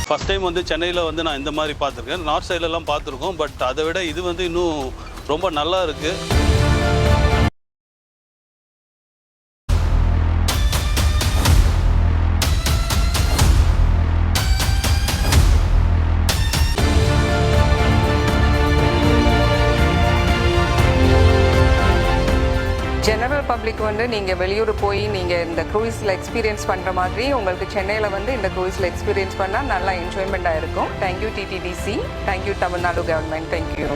First time வந்து சென்னையில் வந்து நான் இந்த மாதிரி பார்த்துருக்கேன். நார்த் சைட்லலாம் பார்த்துருக்கோம். பட் அதை விட இது வந்து இன்னும் ரொம்ப நல்லா இருக்குது. ஜெனரல் பப்ளிக் வந்து நீங்கள் வெளியூர் போய் நீங்கள் இந்த க்ரூயிஸில் எக்ஸ்பீரியன்ஸ் பண்ணுற மாதிரி உங்களுக்கு சென்னையில் வந்து இந்த க்ரூயிஸில் எக்ஸ்பீரியன்ஸ் பண்ணால் நல்லா என்ஜாய்மெண்ட்டாக இருக்கும். Thank you DTDC, thank you Tamil Nadu government, thank you.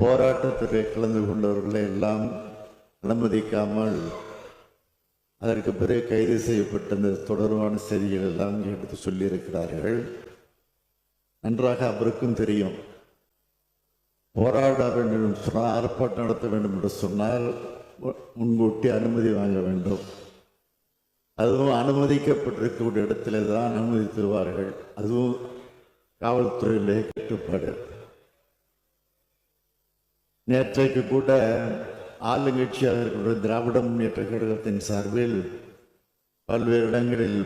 போராட்டத்தில் கலந்து கொண்டவர்களை எல்லாம் அனுமதிக்காமல் அதற்கு பிறகு கைது செய்யப்பட்ட இந்த தொடர்பான செய்திகள் எல்லாம் எடுத்து சொல்லியிருக்கிறார்கள். நன்றாக அவருக்கும் தெரியும். போராட வேண்டும் என்று சொன்னால், ஆர்ப்பாட்டம் நடத்த வேண்டும் என்று சொன்னால் முன்கூட்டி அனுமதி வாங்க வேண்டும். அதுவும் அனுமதிக்கப்பட்டிருக்கக்கூடிய இடத்துல தான் அனுமதி தருவார்கள். அதுவும் காவல்துறையிலே கட்டுப்பாடு. நேற்றைக்கு கூட ஆளுங்கட்சியாக இருக்கிற திராவிட முன்னேற்ற கழகத்தின் சார்பில் பல்வேறு இடங்களில்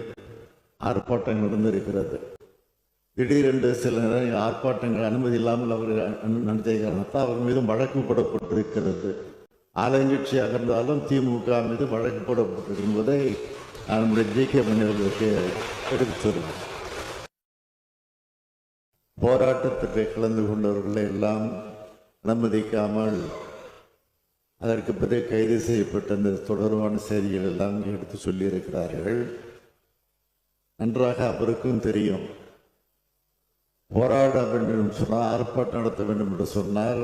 ஆர்ப்பாட்டங்கள் நடந்திருக்கிறது. திடீரென்று சில நேரம் ஆர்ப்பாட்டங்கள் அனுமதி இல்லாமல் அவர் நடத்திய காரணத்தால் அவர் மீதும் வழக்கு போடப்பட்டிருக்கிறது. ஆளுங்கட்சியாக இருந்தாலும் திமுக மீது வழக்கு போடப்பட்டிருக்கும்போதை நம்முடைய ஜி.கே. மணி அவர்களுக்கு எடுத்து சொல்லுங்கள். போராட்டத்திற்கு கலந்து கொண்டவர்களை எல்லாம் அனுமதிக்காமல் அதற்கு பிறகு கைது செய்யப்பட்ட இந்த தொடர்பான செய்திகள் எல்லாம் எடுத்து சொல்லியிருக்கிறார்கள். நன்றாக அவருக்கும் தெரியும். போராட வேண்டும் என்று சொன்னால், ஆர்ப்பாட்டம் நடத்த வேண்டும் என்று சொன்னால்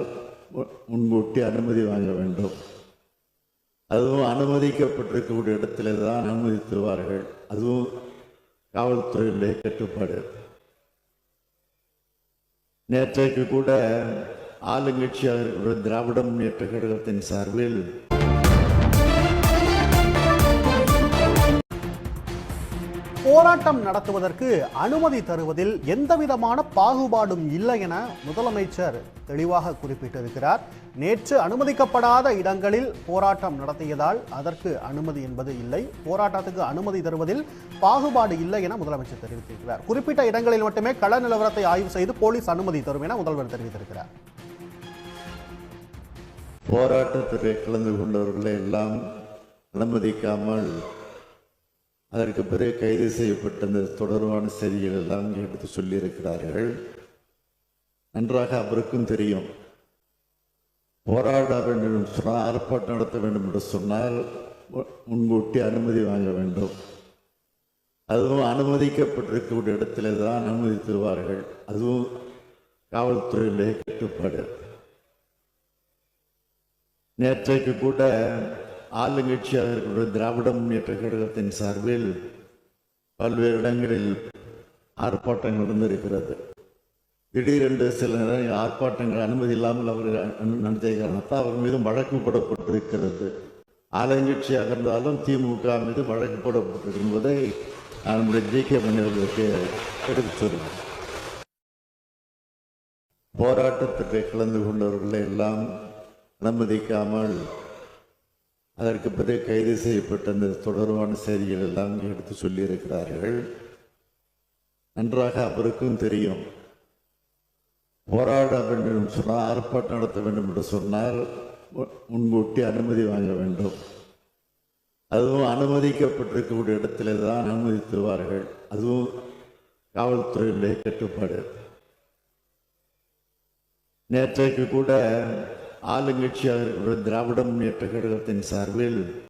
முன்கூட்டி அனுமதி வாங்க வேண்டும். அதுவும் அனுமதிக்கப்பட்டிருக்கக்கூடிய இடத்துல தான் அனுமதி தருவார்கள். அதுவும் காவல்துறையிலே கட்டுப்பாடு. நேற்றைக்கு கூட ஆளுங்கட்சியாக இருக்கிற திராவிட முன்னேற்ற கழகத்தின் சார்பில் போராட்டம் நடத்துவதற்கு அனுமதி தருவதில் எந்தவிதமான பாகுபாடும் இல்லை என முதலமைச்சர் தெளிவாக குறிப்பிட்டிருக்கிறார். நேற்று அனுமதிக்கப்படாத இடங்களில் போராட்டம் நடத்தியதால் அதற்கு அனுமதி என்பது இல்லை. போராட்டத்துக்கு அனுமதி தருவதில் பாகுபாடு இல்லை என முதலமைச்சர் தெரிவித்திருக்கிறார். குறிப்பிட்ட இடங்களில் மட்டுமே கள நிலவரத்தை ஆய்வு செய்து போலீஸ் அனுமதி தரும் என முதல்வர் தெரிவித்திருக்கிறார். போராட்டத்தில் கலந்து கொண்டவர்களை எல்லாம் அனுமதிக்காமல் அதற்கு பிறகு கைது செய்யப்பட்ட இந்த தொடர்பான செய்திகள் எல்லாம் எடுத்து சொல்லியிருக்கிறார்கள். நன்றாக அவருக்கும் தெரியும். போராட வேண்டும் என்று சொன்னால், ஆர்ப்பாட்டம் நடத்த வேண்டும் என்று சொன்னால் முன்கூட்டி அனுமதி வாங்க வேண்டும். அதுவும் அனுமதிக்கப்பட்டிருக்கக்கூடிய இடத்துல தான் அனுமதி தருவார்கள். அதுவும் காவல்துறையிலே கட்டுப்பாடு. நேற்றைக்கு கூட ஆளுங்கட்சியாக இருக்கிற திராவிட முன்னேற்ற கழகத்தின் சார்பில் பல்வேறு இடங்களில் ஆர்ப்பாட்டங்கள் நடந்திருக்கிறது. திடீரென்று சில நேரம் ஆர்ப்பாட்டங்கள் அனுமதி இல்லாமல் அவர் நடத்திய காரணத்தால் அவர் மீதும் வழக்கு போடப்பட்டிருக்கிறது. ஆளுங்கட்சியாக இருந்தாலும் திமுக மீது வழக்கு போடப்பட்டிருக்கும்போதை நம்முடைய ஜி.கே. மணி அவர்களுக்கு எடுத்து சொல்லுங்கள். போராட்டத்திற்கு கலந்து கொண்டவர்களை எல்லாம் அனுமதிக்காமல் அதற்கு பிறகு கைது செய்யப்பட்ட இந்த தொடர்பான செய்திகள் எல்லாம் எடுத்து சொல்லியிருக்கிறார்கள். நன்றாக அவருக்கும் தெரியும். போராட வேண்டும் என்று சொன்னால், ஆர்ப்பாட்டம் நடத்த வேண்டும் என்று சொன்னால் முன்கூட்டி அனுமதி வாங்க வேண்டும். அதுவும் அனுமதிக்கப்பட்டிருக்கக்கூடிய இடத்துல தான் அனுமதி தருவார்கள். அதுவும் காவல்துறையிலே கட்டுப்பாடு. நேற்றைக்கு கூட ஆளுங்கட்சியாக இருக்கிற திராவிட முன்னேற்ற கழகத்தின் சார்பில்